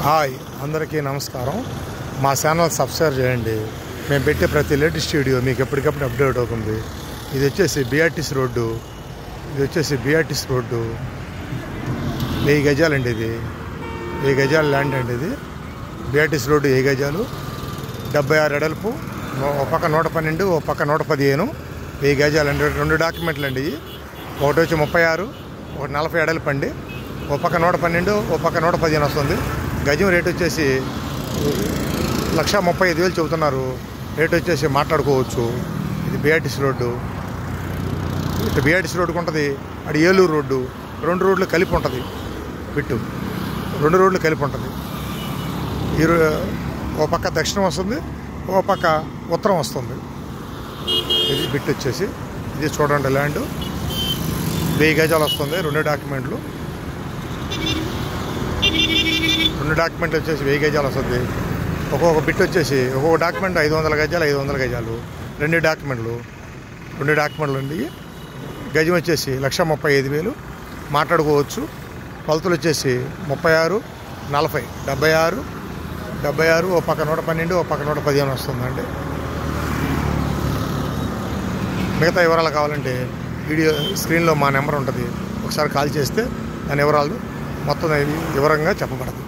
Hi అందరికీ నమస్కారం. మా ఛానల్ సబ్స్క్రైబ్ చేయండి. మేము పెట్టే ప్రతి లేటెస్ట్ వీడియో మీకు ఎప్పటికప్పుడు అప్డేట్ అవుతుంది. ఇది వచ్చేసి బిఆర్టీసీ రోడ్డు. 1000 గజాలండి. ఇది 1000 గజాల ల్యాండ్ అండి. ఇది బిఆర్టీసీ రోడ్డు 1000 గజాలు, 76 ఎడల్పు, ఒక పక్క 112, ఒక పక్క 115. 1000 గజాలండి. 2 డాక్యుమెంట్లు అండి. ఒకటి వచ్చి 36, ఒకటి 40 ఎడల్పు అండి. ఒక పక్క 112, ఒక పక్క 115 వస్తుంది. గజం రేటు వచ్చేసి 1,35,000 చెబుతున్నారు. రేటు వచ్చేసి మాట్లాడుకోవచ్చు. ఇది బిఆర్టీసీ రోడ్డు. ఇటు బిఆర్టీసీ రోడ్డుకు ఉంటుంది, అటు ఏలూరు రోడ్డు. 2 రోడ్లు కలిపి ఉంటుంది. బిట్టు 2 రోడ్లు కలిపి ఉంటుంది. ఒక పక్క దక్షిణం వస్తుంది, ఒక పక్క ఉత్తరం వస్తుంది. ఇది బిట్టు వచ్చేసి ఇది చూడండి. ల్యాండ్ 1000 గజాలు వస్తుంది. 2 డాక్యుమెంట్లు. 2 డాక్యుమెంట్లు వచ్చేసి 1000 గజాలు వస్తుంది. ఒక్కొక్క బిట్ వచ్చేసి ఒక్కొక్క డాక్యుమెంట్ 500 గజాలు, 500 గజాలు. 2 డాక్యుమెంట్లు అండి. గజం వచ్చేసి 1,35,000 మాట్లాడుకోవచ్చు. కొలతలు వచ్చేసి 36, 40, 76, ఒక పక్క 112, ఒక పక్క 115 వస్తుందండి. మిగతా వివరాలు కావాలంటే వీడియో స్క్రీన్లో మా నెంబర్ ఉంటుంది. ఒకసారి కాల్ చేస్తే దాని వివరాలు మొత్తం వివరంగా చెప్పబడదు.